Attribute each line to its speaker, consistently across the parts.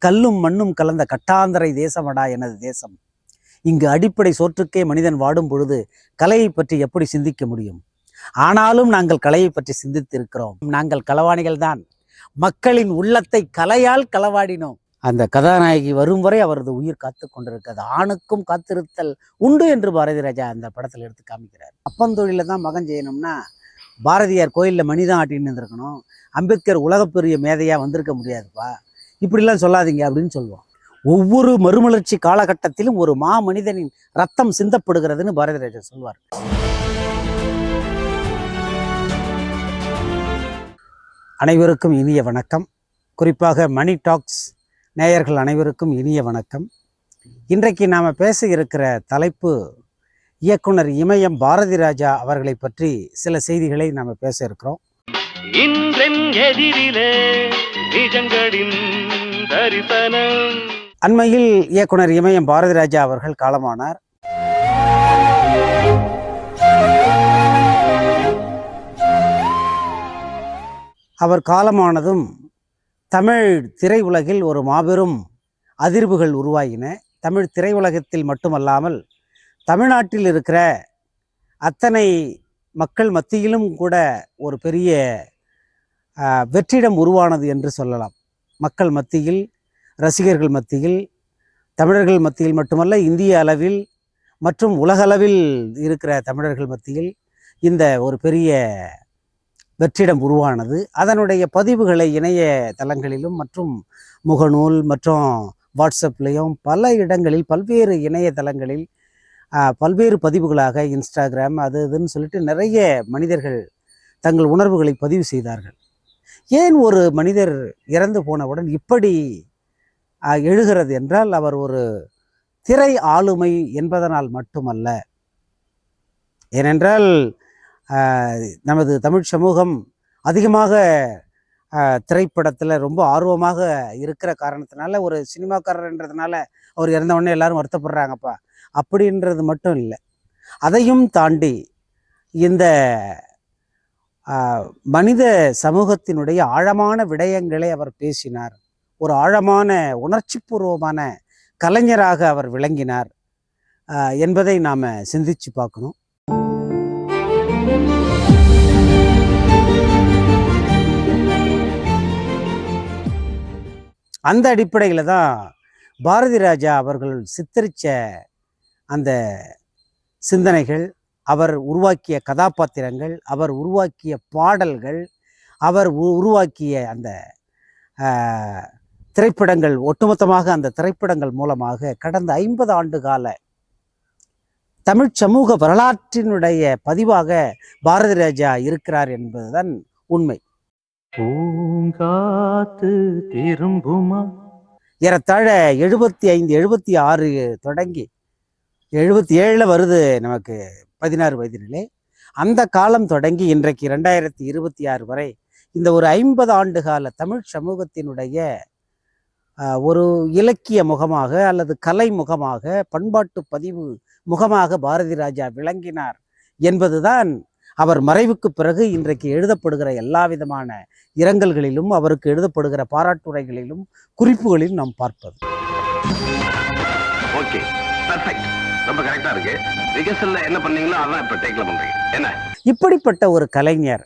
Speaker 1: கல்லும் மண்ணும் கலந்த கட்டாந்தரை தேசமடா எனது தேசம். இங்கு அடிப்படை சோற்றுக்கே மனிதன் வாடும் பொழுது கலையை பற்றி எப்படி சிந்திக்க முடியும்? ஆனாலும் நாங்கள் கலையை பற்றி சிந்தித்திருக்கிறோம். நாங்கள் களவாணிகள் தான். மக்களின் உள்ளத்தை கலையால் களவாடினோம். அந்த கதாநாயகி வரும் வரை அவரது உயிர் காத்து கொண்டிருக்கிறது. ஆணுக்கும் காத்திருத்தல் உண்டு என்று பாரதி ராஜா அந்த படத்தில் எடுத்து காமிக்கிறார். அப்பந்தொழில தான் மகன் செய்யணும்னா பாரதியார் கோயிலில் மணிதான் ஆட்டின்னு இருந்திருக்கணும். அம்பேத்கர் உலகப்பெரிய மேதையாக வந்திருக்க முடியாதுப்பா, இப்படிலாம் சொல்லாதீங்க அப்படின்னு சொல்லுவோம். ஒவ்வொரு மறுமலர்ச்சி காலகட்டத்திலும் ஒரு மனிதனின் ரத்தம் சிந்தப்படுகிறதுன்னு பாரதி ராஜா சொல்வார். அனைவருக்கும் இனிய வணக்கம். குறிப்பாக மணி டாக்ஸ் நேயர்கள் அனைவருக்கும் இனிய வணக்கம். இன்றைக்கு நாம் பேச இருக்கிற தலைப்பு இயக்குனர் இமயம் பாரதி ராஜா அவர்களை பற்றி சில செய்திகளை நாம் பேச இருக்கிறோம். அண்மையில் இயக்குனர் இமயம் பாரதி ராஜா அவர்கள் காலமானார். அவர் காலமானதும் தமிழ் திரையுலகில் ஒரு மாபெரும் அதிர்வுகள் உருவாகின. தமிழ் திரையுலகத்தில் மட்டுமல்லாமல் தமிழ்நாட்டில் இருக்கிற அத்தனை மக்கள் மத்தியிலும் கூட ஒரு பெரிய வெற்றிடம் உருவானது என்று சொல்லலாம். மக்கள் மத்தியில், ரசிகர்கள் மத்தியில், தமிழர்கள் மத்தியில் மட்டுமல்ல, இந்திய அளவில் மற்றும் உலகளவில் இருக்கிற தமிழர்கள் மத்தியில் இந்த ஒரு பெரிய வெற்றிடம் உருவானது. அதனுடைய பதிவுகளை இணைய தளங்களிலும் மற்றும் முகநூல் மற்றும் வாட்ஸ்அப்லேயும் பல இடங்களில் பல்வேறு இணையதளங்களில் பல்வேறு பதிவுகளாக இன்ஸ்டாகிராம் அது இதுன்னு சொல்லிட்டு நிறைய மனிதர்கள் தங்கள் உணர்வுகளை பதிவு செய்தார்கள். ஏன் ஒரு மனிதர் இறந்து போனவுடன் இப்படி எழுகிறது என்றால், அவர் ஒரு திரை ஆளுமை என்பதனால் மட்டுமல்ல. ஏனென்றால் நமது தமிழ் சமூகம் அதிகமாக திரைப்படத்தில் ரொம்ப ஆர்வமாக இருக்கிற காரணத்தினால, ஒரு சினிமாக்காரர்ன்றதுனால அவர் இறந்த உடனே எல்லாரும் வருத்தப்படுறாங்கப்பா அப்படின்றது மட்டும் இல்லை. அதையும் தாண்டி இந்த மனித சமூகத்தினுடைய ஆழமான விடயங்களை அவர் பேசினார். ஒரு ஆழமான உணர்ச்சிபூர்வமான கலைஞராக அவர் விளங்கினார் என்பதை நாம் சிந்திச்சு பார்க்கணும். அந்த அடிப்படையில் தான் பாரதி ராஜா அவர்கள் சித்தரித்த அந்த சிந்தனைகள், அவர் உருவாக்கிய கதாபாத்திரங்கள், அவர் உருவாக்கிய பாடல்கள், அவர் உருவாக்கிய அந்த திரைப்படங்கள், ஒட்டுமொத்தமாக அந்த திரைப்படங்கள் மூலமாக கடந்த 50 ஆண்டு கால தமிழ் சமூக வரலாற்றினுடைய பதிவாக பாரதி ராஜா இருக்கிறார் என்பதுதான் உண்மை. பூங்காத்து திரும்புமா ஏறத்தாழ 75 76 தொடங்கி 77 வருது நமக்கு 16 வயதிலே. அந்த காலம் தொடங்கி இன்றைக்கு 2026 வரை இந்த ஒரு 50 ஆண்டு கால தமிழ் சமூகத்தினுடைய ஒரு இலக்கிய முகமாக அல்லது கலை முகமாக, பண்பாட்டு பதிவு முகமாக பாரதி ராஜா விளங்கினார் என்பதுதான் அவர் மறைவுக்கு பிறகு இன்றைக்கு எழுதப்படுகிற எல்லா விதமான இரங்கல்களிலும், அவருக்கு எழுதப்படுகிற பாராட்டுரைகளிலும், குறிப்புகளிலும் நாம் பார்ப்பது. இப்படிப்பட்ட ஒரு கலைஞர்,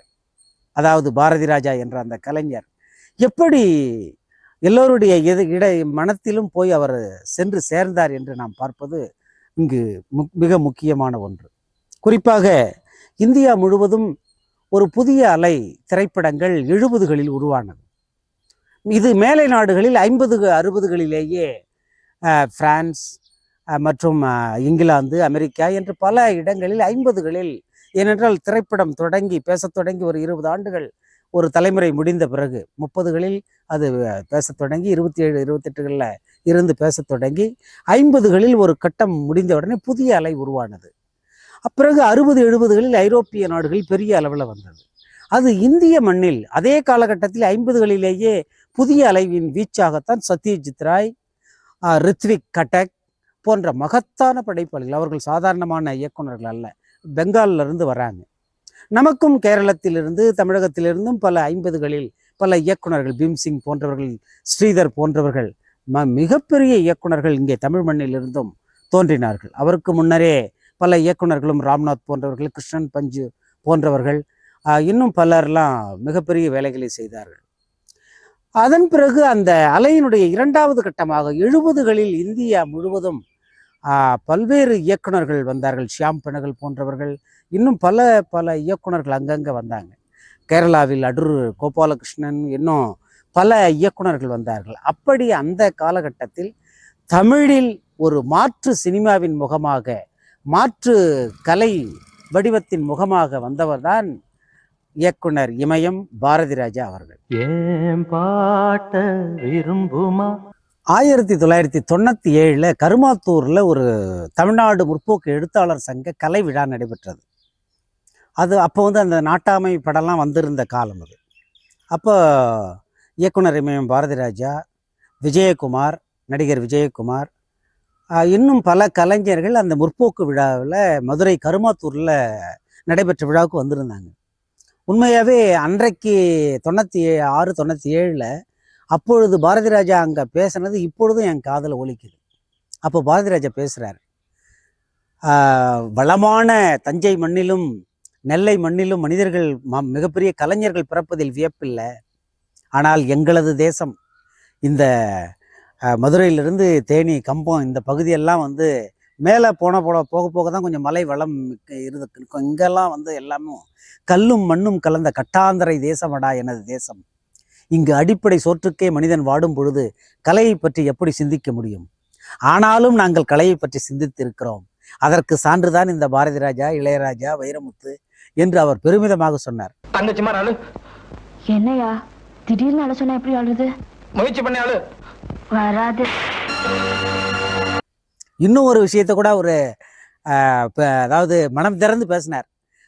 Speaker 1: அதாவது பாரதி ராஜா என்ற அந்த கலைஞர் எப்படி எல்லோருடைய மனத்திலும் போய் அவர் சென்று சேர்ந்தார் என்று நாம் பார்ப்பது இங்கு மிக முக்கியமான ஒன்று. குறிப்பாக இந்தியா முழுவதும் ஒரு புதிய அலை திரைப்படங்கள் 70களில் உருவானது. இது மேலை நாடுகளில் 50 60களிலேயே பிரான்ஸ் மற்றும் இங்கிலாந்து, அமெரிக்கா என்று பல இடங்களில் 50களில், ஏனென்றால் திரைப்படம் பேசத் தொடங்கி ஒரு 20 ஆண்டுகள் ஒரு தலைமுறை முடிந்த பிறகு 30களில் அது பேசத் தொடங்கி 27 28களில் இருந்து பேசத் தொடங்கி 50களில் ஒரு கட்டம் முடிந்த உடனே புதிய அலை உருவானது. பிறகு 60 70களில் ஐரோப்பிய நாடுகளில் பெரிய அளவில் வந்தது. அது இந்திய மண்ணில் அதே காலகட்டத்தில் 50களிலேயே புதிய அலைவின் வீச்சாகத்தான் சத்யஜித் ராய், ரித்விக் கட்டக் போன்ற மகத்தான படைப்பாளிகள், அவர்கள் சாதாரணமான இயக்குநர்கள் அல்ல, பெங்காலிலிருந்து வராங்க. நமக்கும் கேரளத்திலிருந்து, தமிழகத்திலிருந்தும் பல 50களில் பல இயக்குநர்கள், பீம்சிங் போன்றவர்கள், ஸ்ரீதர் போன்றவர்கள் மிகப்பெரிய இயக்குனர்கள் இங்கே தமிழ் மண்ணிலிருந்தும் தோன்றினார்கள். அவருக்கு முன்னரே பல இயக்குனர்களும் ராம்நாத் போன்றவர்கள், கிருஷ்ணன் பஞ்சு போன்றவர்கள், இன்னும் பலர்லாம் மிகப்பெரிய வேலைகளை செய்தார்கள். அதன் பிறகு அந்த அலையினுடைய இரண்டாவது கட்டமாக 70களில் இந்தியா முழுவதும் பல்வேறு இயக்குனர்கள் வந்தார்கள். ஷியாம் பெனகல் போன்றவர்கள், இன்னும் பல பல இயக்குனர்கள் அங்கங்கே வந்தாங்க. கேரளாவில் அடூர் கோபாலகிருஷ்ணன், இன்னும் பல இயக்குனர்கள் வந்தார்கள். அப்படி அந்த காலகட்டத்தில் தமிழில் ஒரு மாற்று சினிமாவின் முகமாக, மாற்று கலை வடிவத்தின் முகமாக வந்தவர்தான் இயக்குனர் இமயம் பாரதி ராஜா அவர்கள். 1997 கருமாத்தூரில் ஒரு தமிழ்நாடு முற்போக்கு எழுத்தாளர் சங்க கலை விழா நடைபெற்றது. அப்போ அந்த நாட்டாமை படம்லாம் வந்திருந்த காலம் அது. அப்போ இயக்குனர் இமயம் பாரதி ராஜா, விஜயகுமார், நடிகர் விஜயகுமார், இன்னும் பல கலைஞர்கள் அந்த முற்போக்கு விழாவில் மதுரை கருமாத்தூரில் நடைபெற்ற விழாவுக்கு வந்திருந்தாங்க. உண்மையாகவே அன்றைக்கு 96, 97 அப்பொழுது பாரதி ராஜா அங்கே பேசுனது இப்பொழுதும் என் காதில் ஒலிக்குது. அப்போ பாரதி ராஜா பேசுகிறார், வளமான தஞ்சை மண்ணிலும் நெல்லை மண்ணிலும் மனிதர்கள் மிகப்பெரிய கலைஞர்கள் பிறப்பதில் வியப்பில்லை. ஆனால் எங்களது தேசம் இந்த மதுரையிலிருந்து தேனி, கம்பம் இந்த பகுதியெல்லாம் மேலே போக போக தான் கொஞ்சம் மலை வளம் இருக்கு. இங்கெல்லாம் எல்லாமும் கல்லும் மண்ணும் கலந்த கட்டாந்தரை தேசமடா எனது தேசம். இங்கு அடிப்படை சோற்றுக்கே மனிதன் வாடும் பொழுது கலையை பற்றி எப்படி சிந்திக்க முடியும்? ஆனாலும் நாங்கள் கலையை பற்றி சிந்தித்து இருக்கிறோம். அதற்கு சான்றுதான் இந்த பாரதி ராஜா, இளையராஜா, வைரமுத்து என்று அவர் பெருமிதமாக சொன்னார்.
Speaker 2: என்னையா திடீர்னு அழ சொன்னா எப்படி அழுது? முயற்சி பண்ணி அழு. வராது.
Speaker 1: இன்னும் ஒரு விஷயத்த கூட ஒரு அதாவது மனம் திறந்து பேசினார்.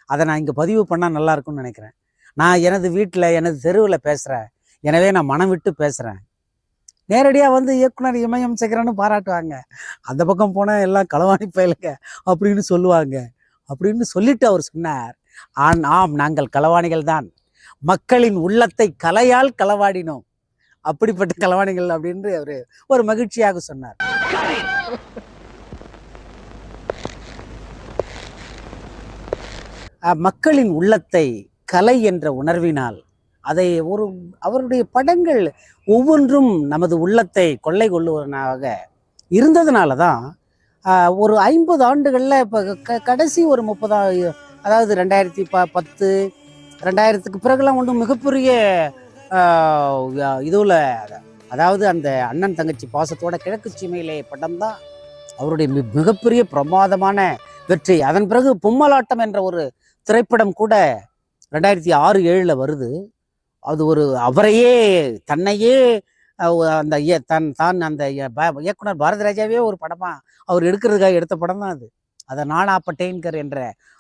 Speaker 1: அதை நான் இங்கே பதிவு பண்ணால் நல்லா இருக்கும்னு நினைக்கிறேன். நான் எனது வீட்டில், எனது தெருவில் பேசுகிறேன், எனவே நான் மனம் விட்டு பேசுகிறேன். நேரடியாக இயக்குனர் இமயம் சேகரன்னு பாராட்டுவாங்க. அந்த பக்கம் போனால் எல்லாம் களவாணி பயலுங்க அப்படின்னு சொல்லுவாங்க. அப்படின்னு சொல்லிட்டு அவர் சொன்னார், ஆம் நாங்கள் களவாணிகள் தான், மக்களின் உள்ளத்தை கலையால் களவாடினோம், அப்படிப்பட்ட களவாணிகள் அப்படின்னு அவர் ஒரு மகிழ்ச்சியாக சொன்னார். மக்களின் உள்ளத்தை கலை என்ற உணர்வினால் அதை அவருடைய படங்கள் ஒவ்வொன்றும் நமது உள்ளத்தை கொள்ளை கொள்ளுவதனாக இருந்ததுனால தான் ஒரு 50 ஆண்டுகளில் இப்போ கடைசி ஒரு 30, அதாவது 2010, 2000க்கு பிறகுலாம் ஒன்றும் மிகப்பெரிய இதுவில், அதாவது அந்த அண்ணன் தங்கச்சி பாசத்தோட கிழக்கு சீமையிலே படம் தான் அவருடைய மிகப்பெரிய பிரமாதமான வெற்றி. அதன் பிறகு பொம்மலாட்டம் என்ற ஒரு திரைப்படம் கூட 2006, 2007 வருது. அது அவரையே தன்னையே அந்த அந்த இயக்குனர் பாரதி ராஜாவே ஒரு படமா அவர் எடுக்கிறதுக்காக எடுத்த படம் தான் அது. அதை நானா பட்டேன்கர் என்ற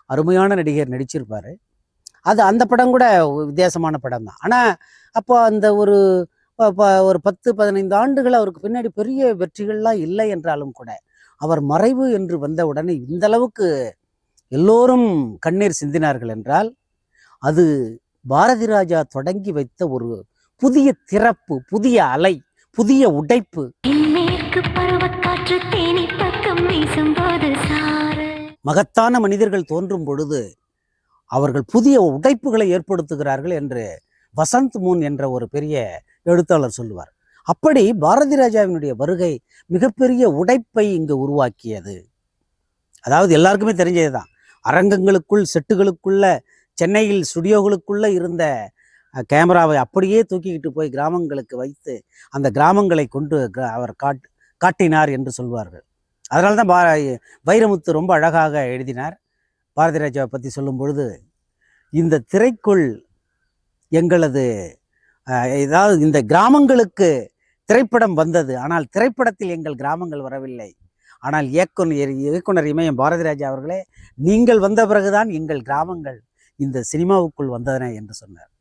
Speaker 1: அருமையான நடிகர் நடிச்சிருப்பாரு. அந்த படம் கூட வித்தியாசமான படம் தான். ஆனால் அப்போ அந்த ஒரு 10, 15 ஆண்டுகள் அவருக்கு பின்னாடி பெரிய வெற்றிகள்லாம் இல்லை என்றாலும் கூட அவர் மறைவு என்று வந்த உடனே இந்த அளவுக்கு எல்லோரும் கண்ணீர் சிந்தினார்கள் என்றால் அது பாரதி ராஜா தொடங்கி வைத்த ஒரு புதிய திறப்பு, புதிய அலை, புதிய உடைப்பு. மகத்தான மனிதர்கள் தோன்றும் பொழுது அவர்கள் புதிய உடைப்புகளை ஏற்படுத்துகிறார்கள் என்று வசந்த் மூன் என்ற ஒரு பெரிய எழுத்தாளர் சொல்லுவார். அப்படி பாரதி ராஜாவினுடைய வருகை மிகப்பெரிய உடைப்பை இங்கு உருவாக்கியது. அதாவது எல்லாருக்குமே தெரிஞ்சதுதான், அரங்கங்களுக்குள், செட்டுகளுக்குள்ள, சென்னையில் ஸ்டுடியோகளுக்குள்ள இருந்த கேமராவை அப்படியே தூக்கிக்கிட்டு போய் கிராமங்களுக்கு வைத்து அந்த கிராமங்களை கொண்டு அவர் காட்டினார் என்று சொல்வார்கள். அதனால தான் வைரமுத்து ரொம்ப அழகாக எழுதினார். பாரதி ராஜாவை பற்றி சொல்லும் பொழுது, இந்த திரைக்குள் எங்களது ஏதாவது இந்த கிராமங்களுக்கு திரைப்படம் வந்தது, ஆனால் திரைப்படத்தில் எங்கள் கிராமங்கள் வரவில்லை. ஆனால் இயக்குனர் இமயம் பாரதி ராஜா அவர்களே, நீங்கள் வந்த பிறகுதான் எங்கள் கிராமங்கள் இந்த சினிமாவுக்குள் வந்தன என்று சொன்னார்.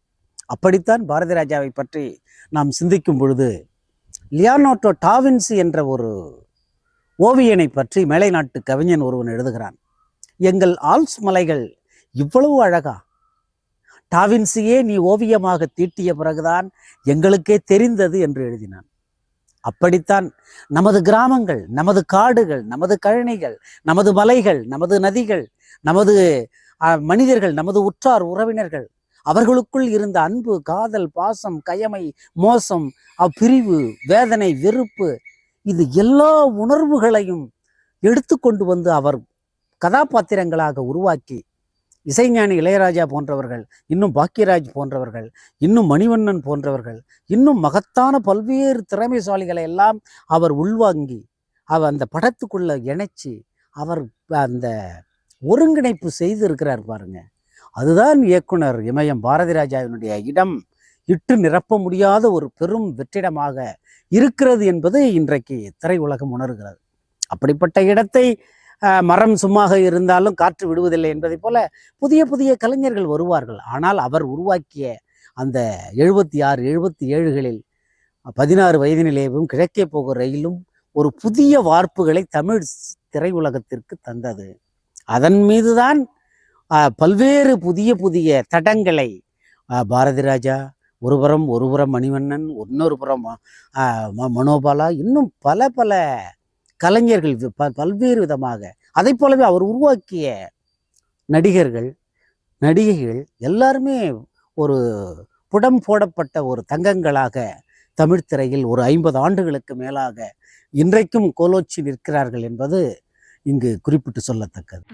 Speaker 1: அப்படித்தான் பாரதி ராஜாவை பற்றி நாம் சிந்திக்கும் பொழுது லியோனார்டோ டாவின்சி என்ற ஒரு ஓவியனை பற்றி மேலை நாட்டு கவிஞன் ஒருவன் எழுதுகிறான். எங்கள் ஆல்ப்ஸ் மலைகள் இவ்வளவு அழகா? டாவின்சியே நீ ஓவியமாக தீட்டிய பிறகுதான் எங்களுக்கே தெரிந்தது என்று எழுதினான். அப்படித்தான் நமது கிராமங்கள், நமது காடுகள், நமது கழனிகள், நமது மலைகள், நமது நதிகள், நமது மனிதர்கள், நமது உற்றார் உறவினர்கள், அவர்களுக்குள் இருந்த அன்பு, காதல், பாசம், கயமை, மோசம், பிரிவு, வேதனை, வெறுப்பு, இது எல்லா உணர்வுகளையும் எடுத்துக்கொண்டு வந்து அவர் கதாபாத்திரங்களாக உருவாக்கி, இசைஞானி இளையராஜா போன்றவர்கள், இன்னும் பாக்கியராஜ் போன்றவர்கள், இன்னும் மணிவண்ணன் போன்றவர்கள், இன்னும் மகத்தான பல்வேறு திறமைசாலிகளை எல்லாம் அவர் உள்வாங்கி அவர் அந்த படத்துக்குள்ள இணைச்சி அவர் அந்த ஒருங்கிணைப்பு செய்து இருக்கிறார் பாருங்க. அதுதான் இயக்குனர் இமயம் பாரதிராஜாவினுடைய இடம் இட்டு நிரப்ப முடியாத ஒரு பெரும் வெற்றிடமாக இருக்கிறது என்பது இன்றைக்கு திரையுலகம் உணர்கிறது. அப்படிப்பட்ட இடத்தை மரம் சும்மாக இருந்தாலும் காற்று விடுவதில்லை என்பதை போல புதிய புதிய கலைஞர்கள் வருவார்கள். ஆனால் அவர் உருவாக்கிய அந்த 76, 77களில் 16 வயதினிலேயும் கிழக்கே போகிற ரயிலும் ஒரு புதிய வார்ப்புகளை தமிழ் திரையுலகத்திற்கு தந்தது. அதன் மீதுதான் பல்வேறு புதிய புதிய தடங்களை பாரதிராஜா ஒருபுறம் மணிவண்ணன், இன்னொரு புறம் மனோபாலா, இன்னும் பல பல கலைஞர்கள் பல்வேறு விதமாக, அதை போலவே அவர் உருவாக்கிய நடிகர்கள், நடிகைகள் எல்லாருமே ஒரு புடம் போடப்பட்ட ஒரு தங்கங்களாக தமிழ் திரையில் ஒரு 50 ஆண்டுகளுக்கு மேலாக இன்றைக்கும் கோலோச்சி நிற்கிறார்கள் என்பது இங்கு குறிப்பிட்டு சொல்லத்தக்கது.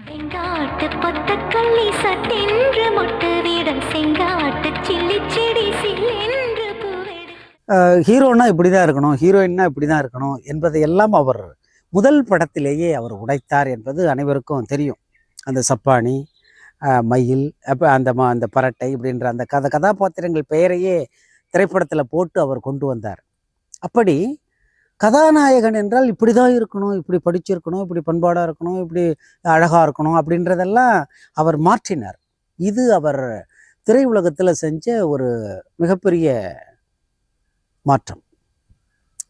Speaker 1: ஹீரோனா இப்படிதான் இருக்கணும், ஹீரோயின்னா இப்படிதான் இருக்கணும் என்பதை எல்லாம் அவர் முதல் படத்திலேயே அவர் உடைத்தார் என்பது அனைவருக்கும் தெரியும். அந்த சப்பானி, மயில், அப்போ அந்த பரட்டை இப்படின்ற அந்த கதாபாத்திரங்கள் பெயரையே திரைப்படத்தில் போட்டு அவர் கொண்டு வந்தார். அப்படி கதாநாயகன் என்றால் இப்படி தான் இருக்கணும், இப்படி படிச்சிருக்கணும், இப்படி பண்பாடாக இருக்கணும், இப்படி அழகாக இருக்கணும் அப்படின்றதெல்லாம் அவர் மாற்றினார். இது அவர் திரையுலகத்தில் செஞ்ச ஒரு மிகப்பெரிய மாற்றம்.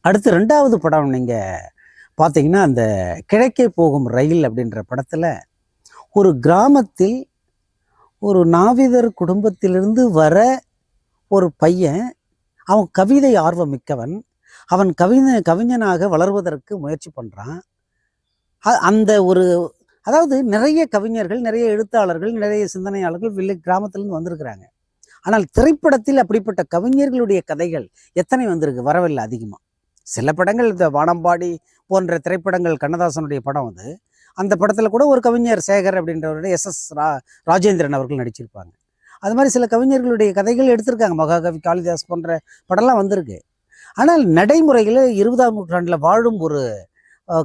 Speaker 1: அடுத்து 2வது படம் நீங்கள் பார்த்தீங்கன்னா, அந்த கிழக்கே போகும் ரயில் அப்படின்ற படத்தில் ஒரு கிராமத்தில் ஒரு நாவிதர் குடும்பத்திலிருந்து வர ஒரு பையன், அவன் கவிதை ஆர்வம் மிக்கவன், அவன் கவிஞனாக வளர்வதற்கு முயற்சி பண்ணுறான். அந்த ஒரு அதாவது நிறைய கவிஞர்கள், நிறைய எழுத்தாளர்கள், நிறைய சிந்தனையாளர்கள் கிராமத்திலேருந்து வந்திருக்கிறாங்க. ஆனால் திரைப்படத்தில் அப்படிப்பட்ட கவிஞர்களுடைய கதைகள் எத்தனை வந்திருக்கு? வரவில்லை அதிகமாக. சில படங்கள், இந்த வானம்பாடி போன்ற திரைப்படங்கள், கண்ணதாசனுடைய படம் அது, அந்த படத்தில் கூட ஒரு கவிஞர் சேகர் அப்படின்றவருடைய SS ராஜேந்திரன் அவர்கள் நடிச்சிருப்பாங்க. அது மாதிரி சில கவிஞர்களுடைய கதைகள் எடுத்திருக்காங்க. மகாகவி காளிதாஸ் போன்ற படம்லாம் வந்திருக்கு. ஆனால் நடைமுறையில் 20ஆம் நூற்றாண்டில் வாழும் ஒரு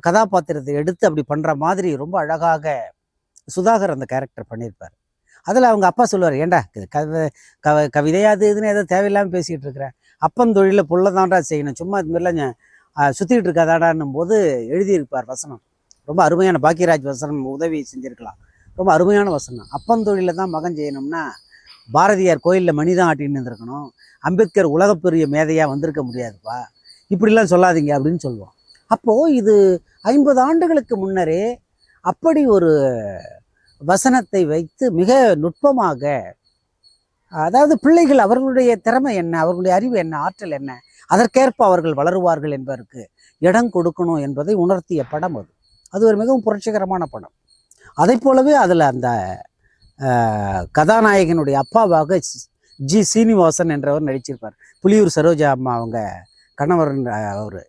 Speaker 1: கதாபாத்திரத்தை எடுத்து அப்படி பண்ணுற மாதிரி ரொம்ப அழகாக சுதாகர் அந்த கேரக்டர் பண்ணியிருப்பார். அதில் அவங்க அப்பா சொல்லுவார், ஏண்டா கவிதையா அது இதுன்னு ஏதோ தேவையில்லாமல் பேசிக்கிட்டு இருக்கிறேன், அப்பன் தொழிலில் புள்ள தாண்டா செய்யணும், சும்மா இது மாதிரிலாம் சுற்றிக்கிட்டு இருக்காதாடான்னும் போது எழுதியிருப்பார் வசனம். ரொம்ப அருமையான, பாக்கியராஜ் வசனம் உதவி செஞ்சுருக்கலாம். ரொம்ப அருமையான வசனம். அப்பன் தொழிலில் தான் மகன் செய்யணும்னா பாரதியார் கோயிலில் மணிதான் ஆட்டின்னு இருந்திருக்கணும், அம்பேத்கர் உலகப்பெரிய மேதையாக வந்திருக்க முடியாதுப்பா, இப்படிலாம் சொல்லாதீங்க அப்படின்னு சொல்லுவோம். அப்போது இது 50 ஆண்டுகளுக்கு முன்னரே அப்படி ஒரு வசனத்தை வைத்து மிக நுட்பமாக, அதாவது பிள்ளைகள் அவர்களுடைய திறமை என்ன, அவர்களுடைய அறிவு என்ன, ஆற்றல் என்ன, அதற்கேற்ப அவர்கள் வளருவார்கள் என்பதற்கு இடம் கொடுக்கணும் என்பதை உணர்த்திய படம் அது. அது ஒரு மிகவும் புரட்சிகரமான படம். அதை போலவே அதில் அந்த கதாநாயகனுடைய அப்பாவாக ஜி சீனிவாசன் என்றவர் நடிச்சிருப்பார். புலியூர் சரோஜா அம்மா அவங்க கணவர்.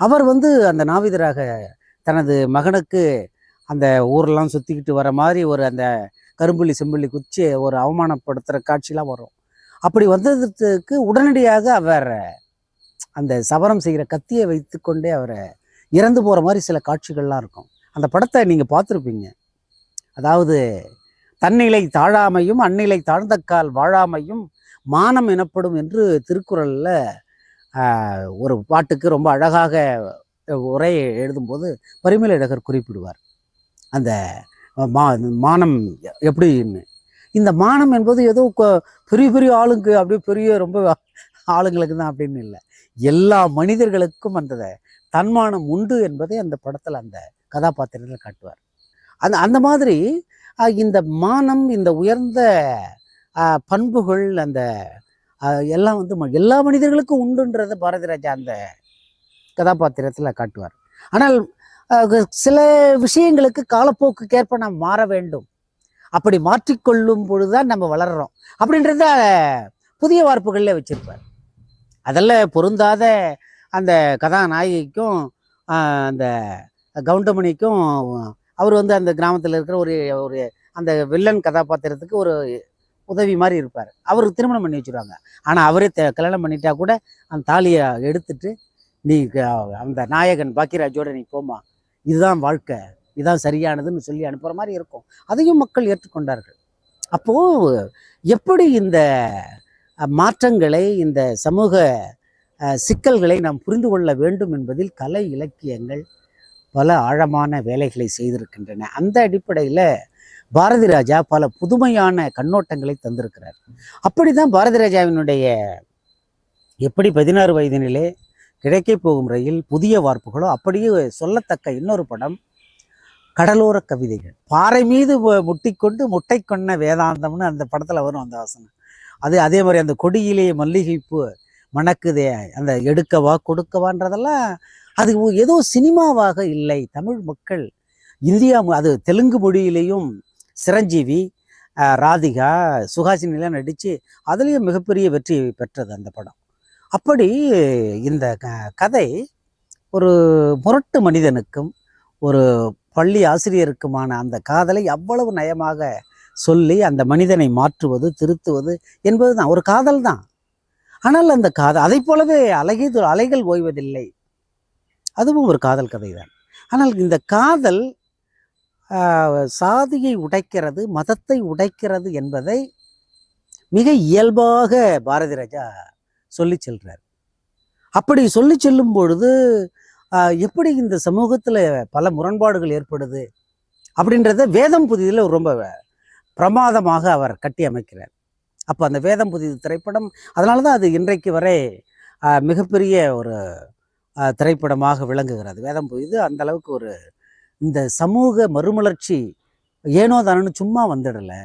Speaker 1: அவர் அந்த நாவிதராக தனது மகனுக்கு அந்த ஊரெல்லாம் சுற்றிக்கிட்டு வர மாதிரி ஒரு அந்த கரும்புள்ளி செம்புள்ளி குச்சி ஒரு அவமானப்படுத்துகிற காட்சிலாம் வரும். அப்படி வந்ததுக்கு உடனடியாக அவர் அந்த சவரம் செய்கிற கத்தியை வைத்து கொண்டே அவரை இறந்து போகிற மாதிரி சில காட்சிகள்லாம் இருக்கும். அந்த படத்தை நீங்கள் பார்த்துருப்பீங்க. அதாவது தன்னிலை தாழாமையும் அந்நிலை தாழ்ந்தக்கால் வாழாமையும் மானம் எனப்படும் என்று திருக்குறளில் ஒரு பாட்டுக்கு ரொம்ப அழகாக உரையை எழுதும்போது பரிமேலழகர் குறிப்பிடுவார் அந்த மானம் எப்படின்னு. இந்த மானம் என்பது ஏதோ பெரிய பெரிய ஆளுங்க, அப்படியே பெரிய ரொம்ப ஆளுங்களுக்கு தான் அப்படின்னு இல்லை, எல்லா மனிதர்களுக்கும் அந்த தன்மானம் உண்டு என்பதை அந்த படத்தில் அந்த கதாபாத்திரத்தில் காட்டுவார். அந்த மாதிரி இந்த மானம், இந்த உயர்ந்த பண்புகள், அந்த எல்லாம் எல்லா மனிதர்களுக்கும் உண்டுன்றத பாரதிராஜா அந்த கதாபாத்திரத்தில் காட்டுவார். ஆனால் சில விஷயங்களுக்கு காலப்போக்குக்கேற்ப நாம் மாற வேண்டும். அப்படி மாற்றிக்கொள்ளும் பொழுதுதான் நம்ம வளர்றோம் அப்படின்றத புதிய வார்ப்புகளில் வச்சிருப்பார். அதெல்லாம் பொருந்தாத அந்த கதாநாயகிக்கும் அந்த கவுண்டமணிக்கும் அவர் வந்து அந்த கிராமத்தில் இருக்கிற ஒரு ஒரு அந்த வில்லன் கதாபாத்திரத்துக்கு ஒரு உதவி மாதிரி இருப்பார். அவருக்கு திருமணம் பண்ணி வச்சுருவாங்க. ஆனால் அவரே கல்யாணம் பண்ணிட்டா கூட அந்த தாலியை எடுத்துட்டு, நீ அந்த நாயகன் பாக்கியராஜோட நீ போமா, இதுதான் வாழ்க்கை, இதுதான் சரியானதுன்னு சொல்லி அனுப்புகிற மாதிரி இருக்கும். அதையும் மக்கள் ஏற்றுக்கொண்டார்கள். அப்போது எப்படி இந்த மாற்றங்களை, இந்த சமூக சிக்கல்களை நாம் புரிந்து கொள்ள வேண்டும் என்பதில் கலை இலக்கியங்கள் பல ஆழமான வேலைகளை செய்திருக்கின்றன. அந்த அடிப்படையில் பாரதி ராஜா பல புதுமையான கண்ணோட்டங்களை தந்திருக்கிறார். அப்படிதான் பாரதி ராஜாவினுடைய எப்படி 16 வயதினிலே கிடைக்க போகும் ரயில், புதிய வார்ப்புகளோ அப்படியே சொல்லத்தக்க இன்னொரு படம் கடலோர கவிதைகள். பாறை மீது முட்டிக்கொண்டு முட்டை கொன்ன வேதாந்தம்னு அந்த படத்தில் வரும் அந்த வசனம். அதே மாதிரி அந்த கொடியிலே மல்லிகைப்பூ மணக்குதே, அந்த எடுக்கவா கொடுக்கவான்றதெல்லாம் அது ஏதோ சினிமாவாக இல்லை. தமிழ் மக்கள் இந்தியா, அது தெலுங்கு மொழியிலையும் சிரஞ்சீவி, ராதிகா, சுஹாசினிலாம் நடித்து அதுலேயும் மிகப்பெரிய வெற்றி பெற்றது அந்த படம். அப்படி இந்த கதை ஒரு முரட்டு மனிதனுக்கும் ஒரு பள்ளி ஆசிரியருக்குமான அந்த காதலை அவ்வளவு நயமாக சொல்லி அந்த மனிதனை மாற்றுவது, திருத்துவது என்பது தான் ஒரு காதல் தான். ஆனால் அந்த காதல் அதை போலவே அலைகள் ஓய்வதில்லை, அதுவும் ஒரு காதல் கதை தான். ஆனால் இந்த காதல் சாதியை உடைக்கிறது, மதத்தை உடைக்கிறது என்பதை மிக இயல்பாக பாரதி ராஜா சொல்லி செல்றார். அப்படி சொல்லி செல்லும் பொழுது எப்படி இந்த சமூகத்தில் பல முரண்பாடுகள் ஏற்படுது அப்படின்றத வேதம் புதிதில் ரொம்ப பிரமாதமாக அவர் கட்டி அமைக்கிறார். அப்போ அந்த வேதம் புதிது திரைப்படம், அதனால தான் அது இன்றைக்கு வரை மிகப்பெரிய ஒரு திரைப்படமாக விளங்குகிறது. வேதம் புதிது அந்த அளவுக்கு ஒரு இந்த சமூக மறுமலர்ச்சி ஏனோ தானோன்னு சும்மா வந்துடலை.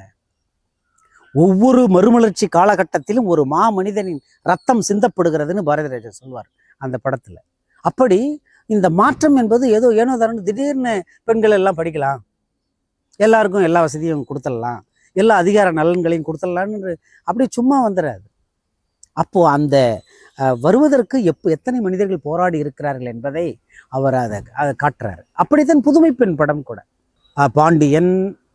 Speaker 1: ஒவ்வொரு மறுமலர்ச்சி காலகட்டத்திலும் ஒரு மனிதனின் ரத்தம் சிந்தப்படுகிறதுன்னு பாரதி ராஜா சொல்வார் அந்த படத்தில். அப்படி இந்த மாற்றம் என்பது ஏனோ தானோன்னு திடீர்னு பெண்கள் எல்லாம் படிக்கலாம், எல்லாருக்கும் எல்லா வசதியும் கொடுத்துடலாம், எல்லா அதிகார நலன்களையும் கொடுத்துடலான்னு அப்படி சும்மா வந்துடாது. அப்போது அந்த வருவதற்கு எத்தனை மனிதர்கள் போராடி இருக்கிறார்கள் என்பதை அவர் அதை காட்டுறாரு. அப்படித்தான் புதுமை பெண் படம் கூட, பாண்டியன்,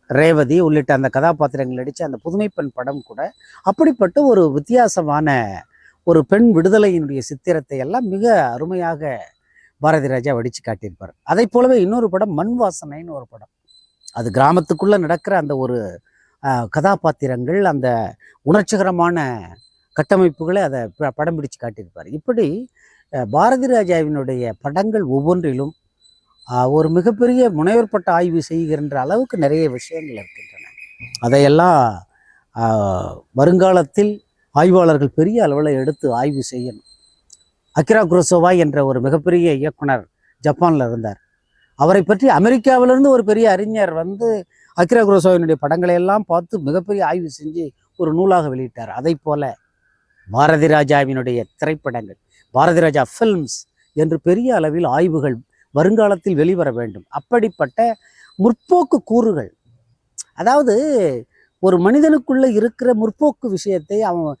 Speaker 1: ரேவதி உள்ளிட்ட அந்த கதாபாத்திரங்கள் நடித்த அந்த புதுமை பெண் படம் கூட அப்படிப்பட்ட ஒரு வித்தியாசமான ஒரு பெண் விடுதலையினுடைய சித்திரத்தை எல்லாம் மிக அருமையாக பாரதி ராஜா வடித்து காட்டியிருப்பார். அதை போலவே இன்னொரு படம் மண் வாசனைன்னு ஒரு படம். அது கிராமத்துக்குள்ளே நடக்கிற அந்த ஒரு கதாபாத்திரங்கள், அந்த உணர்ச்சிகரமான கட்டமைப்புகளை அதை படம் பிடிச்சு காட்டியிருப்பார். இப்படி பாரதி ராஜாவினுடைய படங்கள் ஒவ்வொன்றிலும் ஒரு மிகப்பெரிய முனைவற்பட்ட ஆய்வு செய்கின்ற அளவுக்கு நிறைய விஷயங்கள் இருக்கின்றன. அதையெல்லாம் வருங்காலத்தில் ஆய்வாளர்கள் பெரிய அளவில் எடுத்து ஆய்வு செய்யணும். அகிரா குரோசோவா என்ற ஒரு மிகப்பெரிய இயக்குனர் ஜப்பானில் இருந்தார். அவரை பற்றி அமெரிக்காவிலிருந்து ஒரு பெரிய அறிஞர் வந்து அகிரா குரோசோவினுடைய படங்களை எல்லாம் பார்த்து மிகப்பெரிய ஆய்வு செஞ்சு ஒரு நூலாக வெளியிட்டார். அதை போல பாரதி ராஜாவினுடைய திரைப்படங்கள், பாரதி ராஜா ஃபில்ம்ஸ் என்று பெரிய அளவில் ஆய்வுகள் வருங்காலத்தில் வெளிவர வேண்டும். அப்படிப்பட்ட முற்போக்கு கூறுகள், அதாவது ஒரு மனிதனுக்குள்ளே இருக்கிற முற்போக்கு விஷயத்தை அவன்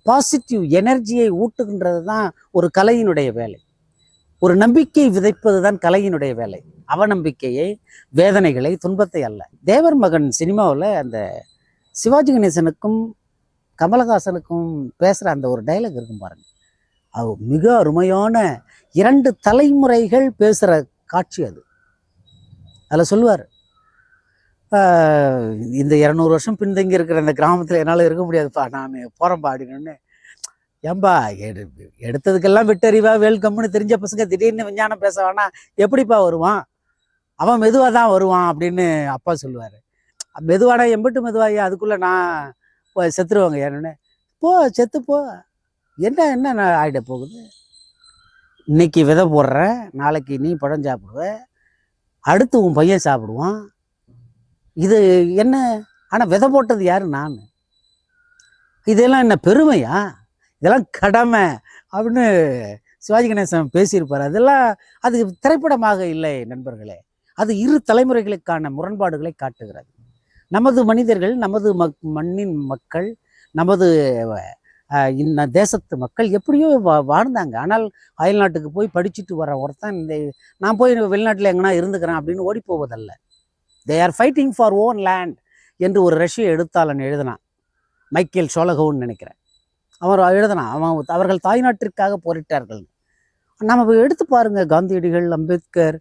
Speaker 1: பாசிட்டிவ் எனர்ஜியை ஊட்டுகின்றது தான் ஒரு கலையினுடைய வேலை. ஒரு நம்பிக்கை விதைப்பது தான் கலையினுடைய வேலை. அவநம்பிக்கையை, வேதனைகளை, துன்பத்தை அல்ல. தேவர் மகன் சினிமாவில் அந்த சிவாஜி கணேசனுக்கும் கமலஹாசனுக்கும் பேசுகிற அந்த ஒரு டைலாக் இருக்கும் பாருங்க, அது மிக அருமையான 2 தலைமுறைகள் பேசுகிற காட்சி. அதில் சொல்லுவார், இந்த 200 வருஷம் பின்தங்கி இருக்கிற இந்த கிராமத்தில் என்னால் இருக்க முடியாதுப்பா, நான் போகிறேன்ப்பா அப்படின்னு. ஏன்பா எடுத்ததுக்கெல்லாம் விட்டறிவா வெல்கம்னு தெரிஞ்ச பசங்க திடீர்னு விஞ்ஞானம் பேச வேணா எப்படிப்பா வருவான், அவன் மெதுவாக தான் வருவான் அப்படின்னு அப்பா சொல்லுவார். மெதுவாடா எம்பிட்டு மெதுவாயா, அதுக்குள்ளே நான் செத்துருவாங்க ஏன்னு, போ செத்துப்போ, என்ன ஆகிட போகுது, இன்னைக்கு விதை போடுற, நாளைக்கு நீ பழம் சாப்பிடுவ, அடுத்து உன் பையன் சாப்பிடுவான், இது என்ன, ஆனால் விதை போட்டது யாரு, நான், இதெல்லாம் என்ன பெருமையா, இதெல்லாம் கடமை அப்படின்னு சிவாஜி கணேசன் பேசியிருப்பார். அதெல்லாம் அது திரைப்படமாக இல்லை நண்பர்களே. அது இரு தலைமுறைகளுக்கான முரண்பாடுகளை காட்டுகிறது. நமது மனிதர்கள், நமது மண்ணின் மக்கள், நமது இந்த தேசத்து மக்கள் எப்படியோ வாழ்ந்தாங்க. ஆனால் அயல் நாட்டுக்கு போய் படிச்சுட்டு வர ஒருத்தன் நான் போய் வெளிநாட்டில் எங்கன்னா இருந்துக்கிறேன் அப்படின்னு ஓடி போவதல்ல. They are fighting for own land என்று ஒரு ரஷ்ய எழுத்தாளன் எழுதினான். மைக்கேல் ஷோலகோன்னு நினைக்கிறேன். அவர் எழுதினான், அவர்கள் தாய்நாட்டிற்காக போரிட்டார்கள். நம்ம எடுத்து பாருங்க, காந்தியடிகள், அம்பேத்கர்,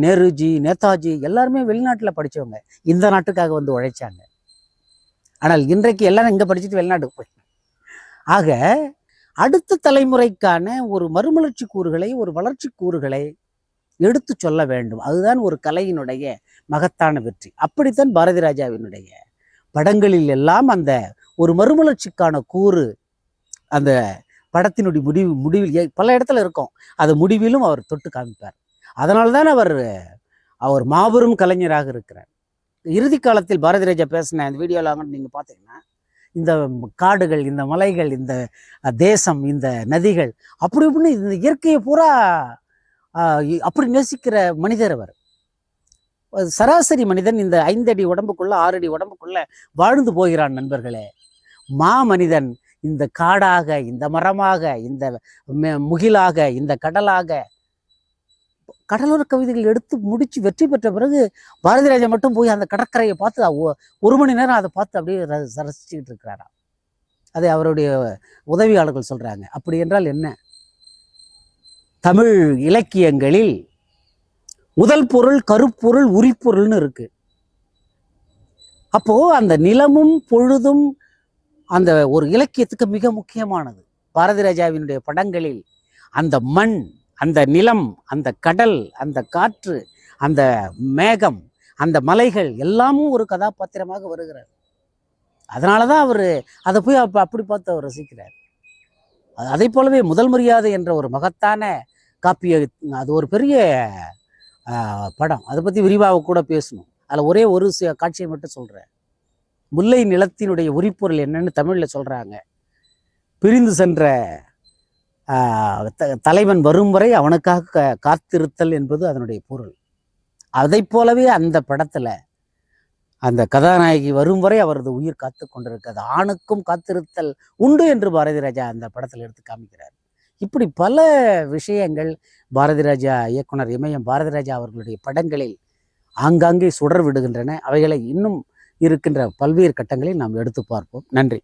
Speaker 1: நேருஜி, நேதாஜி எல்லாருமே வெளிநாட்டில் படித்தவங்க. இந்த நாட்டுக்காக வந்து உழைச்சாங்க. ஆனால் இன்றைக்கு எல்லாரும் இங்கே படிச்சுட்டு வெளிநாட்டுக்கு போய். ஆக அடுத்த தலைமுறைக்கான ஒரு மறுமலர்ச்சி கூறுகளை, ஒரு வளர்ச்சி கூறுகளை எடுத்து சொல்ல வேண்டும். அதுதான் ஒரு கலையினுடைய மகத்தான வெற்றி. அப்படித்தான் பாரதி ராஜாவினுடைய படங்களில் எல்லாம் அந்த ஒரு மறுமலர்ச்சிக்கான கூறு அந்த படத்தினுடைய முடிவில் பல இடத்துல இருக்கும். அது முடிவிலும் அவர் தொட்டு காமிப்பார். அதனால்தான் அவர் மாபெரும் கலைஞராக இருக்கிறார். இறுதி காலத்தில் பாரதி ராஜா பேசின அந்த வீடியோவில் நீங்கள் பார்த்தீங்கன்னா, இந்த காடுகள், இந்த மலைகள், இந்த தேசம், இந்த நதிகள், அப்படி இப்படின்னு இந்த இயற்கையை பூரா அப்படி நேசிக்கிற மனிதர் அவர். சராசரி மனிதன் இந்த 5 அடி உடம்புக்குள்ள 6 அடி உடம்புக்குள்ள வாழ்ந்து போகிறான் நண்பர்களே. மனிதன் இந்த காடாக, இந்த மரமாக, இந்த முகிலாக, இந்த கடலாக, கடலோர கவிதைகள் எடுத்து முடிச்சு வெற்றி பெற்ற பிறகு பாரதி ராஜா மட்டும் போய் அந்த கடற்கரையை பார்த்து 1 மணி நேரம் அதை பார்த்து அப்படியே ரசிச்சுக்கிட்டு இருக்கிறாராம். அதை அவருடைய உதவியாளர்கள் சொல்றாங்க. அப்படி என்றால் என்ன? தமிழ் இலக்கியங்களில் முதல் பொருள், கருப்பொருள், உரிப்பொருள்னு இருக்கு. அப்போ அந்த நிலமும் பொழுதும் அந்த ஒரு இலக்கியத்துக்கு மிக முக்கியமானது. பாரதி ராஜாவினுடைய படங்களில் அந்த மண், அந்த நிலம், அந்த கடல், அந்த காற்று, அந்த மேகம், அந்த மலைகள் எல்லாமும் ஒரு கதாபாத்திரமாக வருகிறார். அதனால தான் அவர் அதை போய் அப்படி பார்த்து அவர் ரசிக்கிறார். அதை போலவே முதல் மரியாதை என்ற ஒரு மகத்தான காப்பிய, அது ஒரு பெரிய படம். அதை பற்றி விரிவாக கூட பேசணும். அதில் ஒரே ஒரு காட்சியை மட்டும் சொல்கிறேன். முல்லை நிலத்தினுடைய உரிப்பொருள் என்னன்னு தமிழில் சொல்கிறாங்க. பிரிந்து சென்ற தலைவன் வரும் வரை அவனுக்காக காத்திருத்தல் என்பது அதனுடைய பொருள். அதை போலவே அந்த படத்தில் அந்த கதாநாயகி வரும் வரை அவரது உயிர் காத்து கொண்டிருக்கிறது. ஆணுக்கும் காத்திருத்தல் உண்டு என்று பாரதி ராஜா அந்த படத்தில் எடுத்து காமிக்கிறார். இப்படி பல விஷயங்கள் பாரதி ராஜா, இயக்குனர் இமயம் பாரதி ராஜா அவர்களுடைய படங்களில் ஆங்காங்கே சுடர் விடுகின்றன. அவைகளை இன்னும் இருக்கின்ற பல்வேறு கட்டங்களில் நாம் எடுத்து பார்ப்போம். நன்றி.